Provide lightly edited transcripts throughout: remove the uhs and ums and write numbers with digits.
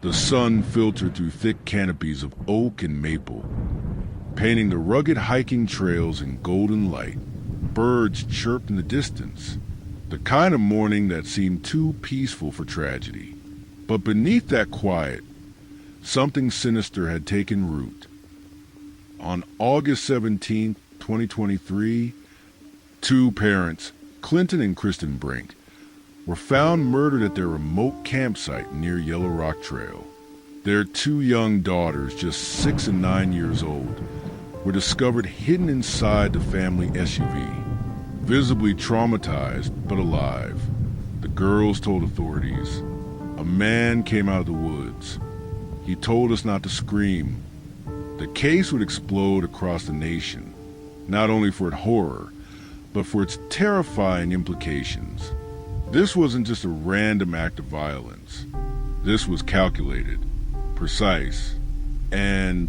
The sun filtered through thick canopies of oak and maple, painting the rugged hiking trails in golden light. Birds chirped in the distance, the kind of morning that seemed too peaceful for tragedy. But beneath that quiet, something sinister had taken root. On August 17, 2023, two parents, Clinton and Cristen Brink, were found murdered at their remote campsite near Yellow Rock Trail. Their two young daughters, just 6 and 9 years old, were discovered hidden inside the family SUV, visibly traumatized but alive. The girls told authorities, "A man came out of the woods. He told us not to scream." The case would explode across the nation, not only for its horror, but for its terrifying implications. This wasn't just a random act of violence. This was calculated, precise, and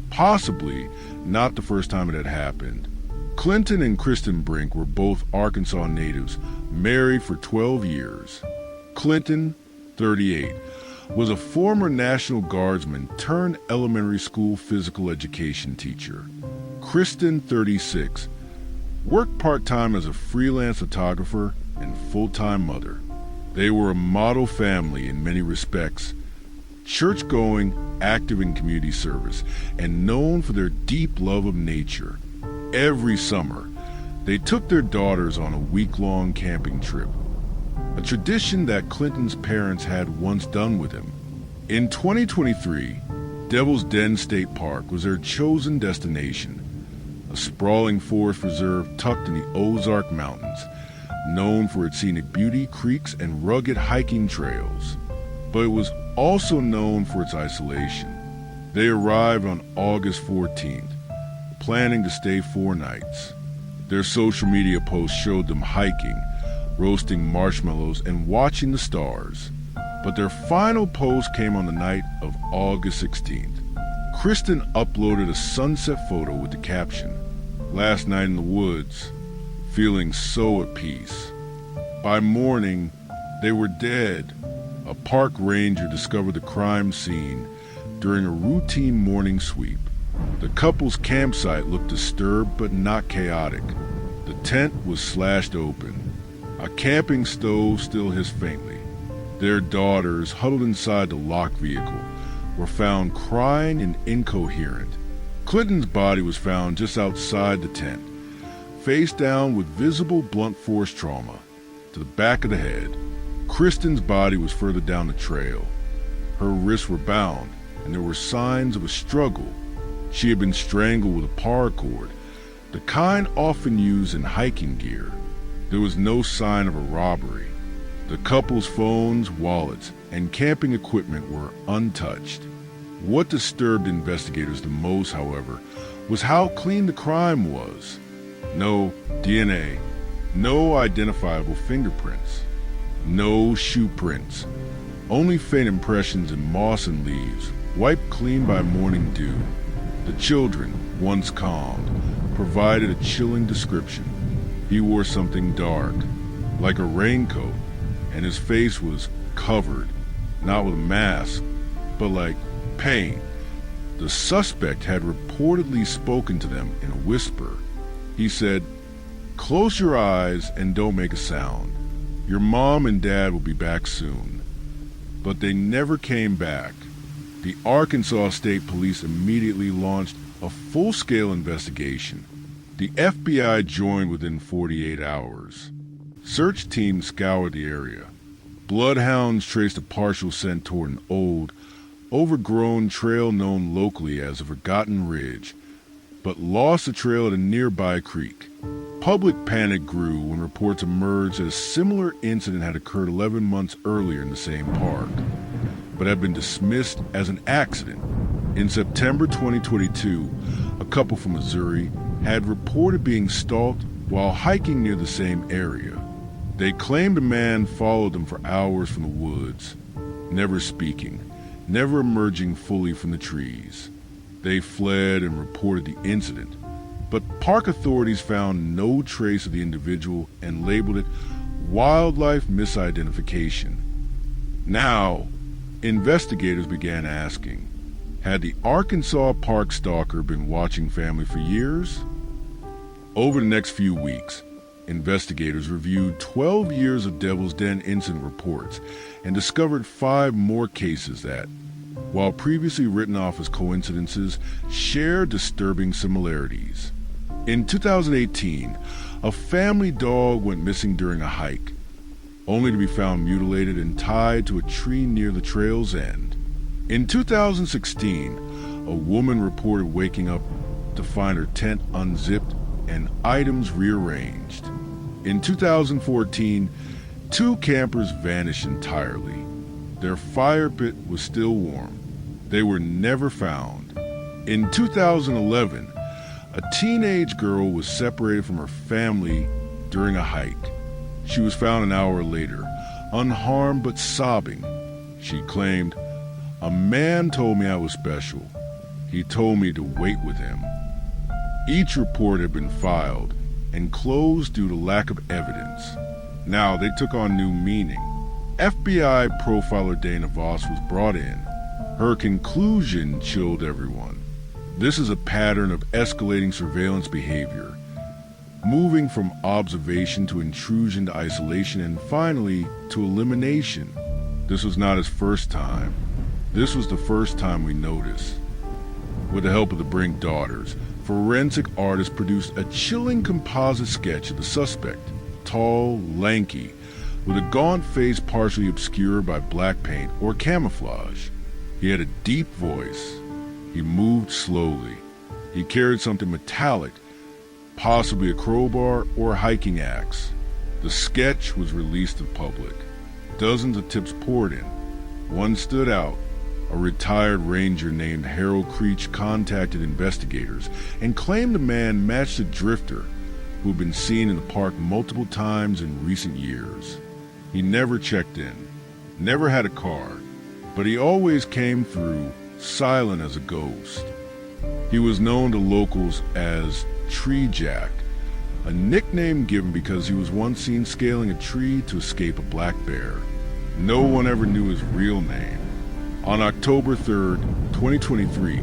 possibly not the first time it had happened. Clinton and Cristen Brink were both Arkansas natives, married for 12 years. Clinton, 38, was a former National Guardsman turned elementary school physical education teacher. Cristen, 36, worked part-time as a freelance photographer and full-time mother. They were a model family in many respects, church-going, active in community service, and known for their deep love of nature. Every summer, they took their daughters on a week-long camping trip, a tradition that Clinton's parents had once done with him. In 2023, Devil's Den State Park was their chosen destination, a sprawling forest reserve tucked in the Ozark Mountains, known for its scenic beauty, creeks, and rugged hiking trails. But it was also known for its isolation. They arrived on August 14th, planning to stay 4 nights. Their social media posts showed them hiking, roasting marshmallows, and watching the stars. But their final post came on the night of August 16th. Cristen uploaded a sunset photo with the caption, "Last night in the woods, feeling so at peace." By morning, they were dead. A park ranger discovered the crime scene during a routine morning sweep. The couple's campsite looked disturbed but not chaotic. The tent was slashed open. A camping stove still hissed faintly. Their daughters, huddled inside the locked vehicle, were found crying and incoherent. Clinton's body was found just outside the tent, face down with visible blunt force trauma to the back of the head. Kristen's body was further down the trail. Her wrists were bound, and there were signs of a struggle. She had been strangled with a paracord, the kind often used in hiking gear. There was no sign of a robbery. The couple's phones, wallets, and camping equipment were untouched. What disturbed investigators the most, however, was how clean the crime was. No DNA, no identifiable fingerprints, no shoe prints, only faint impressions in moss and leaves, wiped clean by morning dew. The children, once calmed, provided a chilling description. He wore something dark, like a raincoat, and his face was covered, not with a mask, but like paint. The suspect had reportedly spoken to them in a whisper. He said, "Close your eyes and don't make a sound. Your mom and dad will be back soon." But they never came back. The Arkansas State Police immediately launched a full-scale investigation. The FBI joined within 48 hours. Search teams scoured the area. Bloodhounds traced a partial scent toward an old, overgrown trail known locally as the Forgotten Ridge, but lost the trail at a nearby creek. Public panic grew when reports emerged that a similar incident had occurred 11 months earlier in the same park, but had been dismissed as an accident. In September 2022, a couple from Missouri had reported being stalked while hiking near the same area. They claimed a man followed them for hours from the woods, never speaking, never emerging fully from the trees. They fled and reported the incident, but park authorities found no trace of the individual and labeled it wildlife misidentification. Now, Investigators began asking, had the Arkansas Park Stalker been watching family for years? Over the next few weeks, investigators reviewed 12 years of Devil's Den incident reports and discovered 5 more cases that, while previously written off as coincidences, share disturbing similarities. In 2018, a family dog went missing during a hike, only to be found mutilated and tied to a tree near the trail's end. In 2016, a woman reported waking up to find her tent unzipped and items rearranged. In 2014, 2 campers vanished entirely. Their fire pit was still warm. They were never found. In 2011, a teenage girl was separated from her family during a hike. She was found an hour later, unharmed but sobbing. She claimed, "A man told me I was special. He told me to wait with him." Each report had been filed and closed due to lack of evidence. Now they took on new meaning. FBI profiler Dana Voss was brought in. Her conclusion chilled everyone. This is a pattern of escalating surveillance behavior, moving from observation to intrusion to isolation and finally to elimination. This was not his first time. This was the first time we noticed. With the help of the Brink daughters, forensic artists produced a chilling composite sketch of the suspect, tall, lanky, with a gaunt face partially obscured by black paint or camouflage. He had a deep voice. He moved slowly. He carried something metallic, possibly a crowbar or a hiking axe. The sketch was released to the public. Dozens of tips poured in. One stood out. A retired ranger named Harold Creech contacted investigators and claimed the man matched a drifter who had been seen in the park multiple times in recent years. He never checked in, never had a car, but he always came through, silent as a ghost. He was known to locals as Tree Jack, a nickname given because he was once seen scaling a tree to escape a black bear. No one ever knew his real name. On October 3rd, 2023,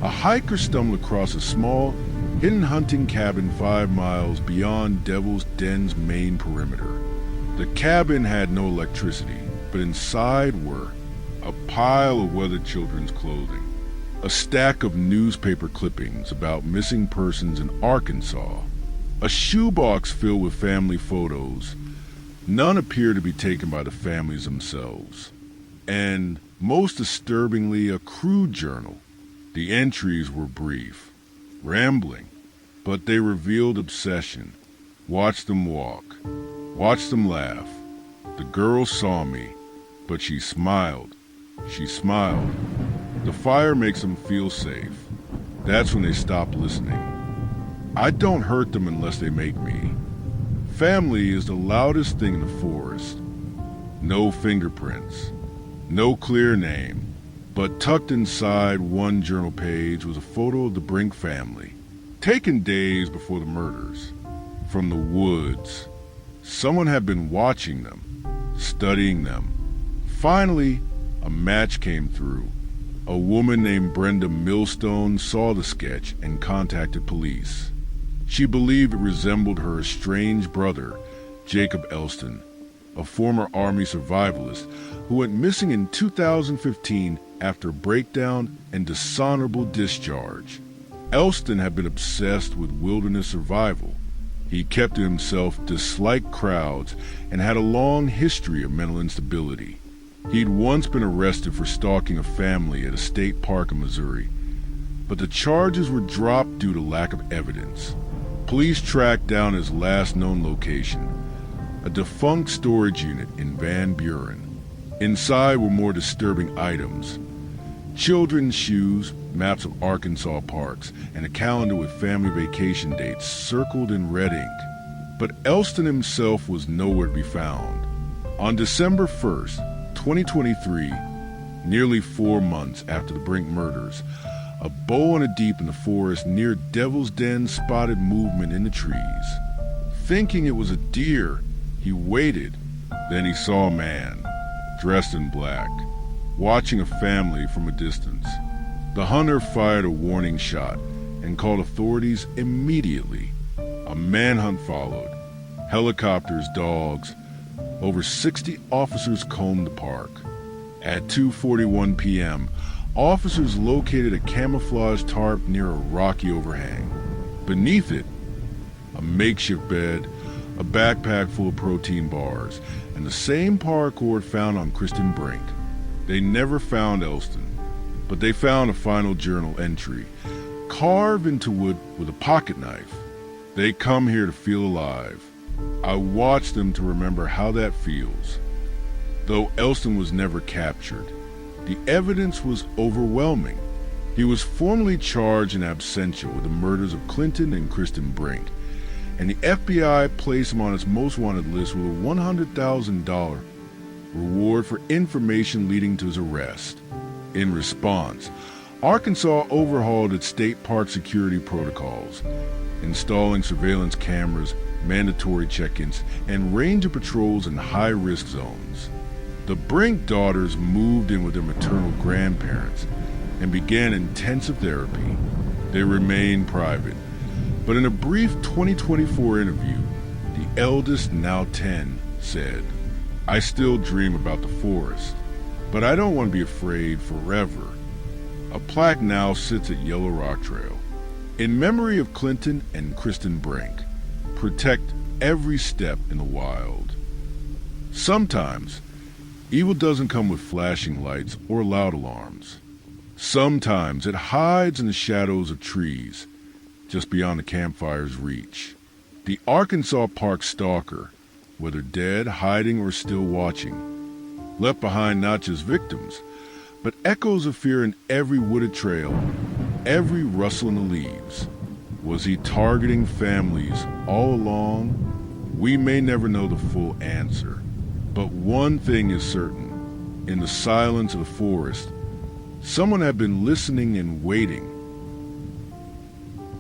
a hiker stumbled across a small, hidden hunting cabin 5 miles beyond Devil's Den's main perimeter. The cabin had no electricity, but inside were a pile of weathered children's clothing, a stack of newspaper clippings about missing persons in Arkansas, a shoebox filled with family photos. None appeared to be taken by the families themselves, and most disturbingly, a crew journal. The entries were brief, rambling, but they revealed obsession. Watch them walk. Watch them laugh. The girl saw me, but she smiled. She smiled. The fire makes them feel safe. That's when they stop listening. I don't hurt them unless they make me. Family is the loudest thing in the forest. No fingerprints. No clear name, but tucked inside one journal page was a photo of the Brink family, taken days before the murders. From the woods, someone had been watching them, studying them. Finally, a match came through. A woman named Brenda Millstone saw the sketch and contacted police. She believed it resembled her estranged brother, Jacob Elston, a former Army survivalist who went missing in 2015 after breakdown and dishonorable discharge. Elston had been obsessed with wilderness survival. He kept to himself, disliked crowds, and had a long history of mental instability. He'd once been arrested for stalking a family at a state park in Missouri, but the charges were dropped due to lack of evidence. Police tracked down his last known location, a defunct storage unit in Van Buren. Inside were more disturbing items. Children's shoes, maps of Arkansas parks, and a calendar with family vacation dates circled in red ink. But Elston himself was nowhere to be found. On December 1st, 2023, nearly 4 months after the Brink murders, a bow and a deep in the forest near Devil's Den spotted movement in the trees. Thinking it was a deer, he waited. Then he saw a man, dressed in black. watching a family from a distance. The hunter fired a warning shot and called authorities immediately. A manhunt followed. Helicopters, dogs. Over 60 officers combed the park. At 2:41 p.m., officers located a camouflage tarp near a rocky overhang. Beneath it, a makeshift bed, a backpack full of protein bars, and the same paracord found on Cristen Brink. They never found Elston, but they found a final journal entry, carved into wood with a pocket knife. They come here to feel alive. I watch them to remember how that feels. Though Elston was never captured, the evidence was overwhelming. He was formally charged in absentia with the murders of Clinton and Cristen Brink, and the FBI placed him on its most wanted list with a $100,000 reward for information leading to his arrest. In response, Arkansas overhauled its state park security protocols, installing surveillance cameras, mandatory check-ins, and ranger patrols in high-risk zones. The Brink daughters moved in with their maternal grandparents and began intensive therapy. They remained private, but in a brief 2024 interview, the eldest, now 10, said, "I still dream about the forest, but I don't want to be afraid forever." A plaque now sits at Yellow Rock Trail. In memory of Clinton and Cristen Brink, protect every step in the wild. Sometimes, evil doesn't come with flashing lights or loud alarms. Sometimes it hides in the shadows of trees, just beyond the campfire's reach. The Arkansas Park Stalker, whether dead, hiding, or still watching, left behind not just victims, but echoes of fear in every wooded trail, every rustle in the leaves. Was he targeting families all along? We may never know the full answer, but one thing is certain. In the silence of the forest, someone had been listening and waiting,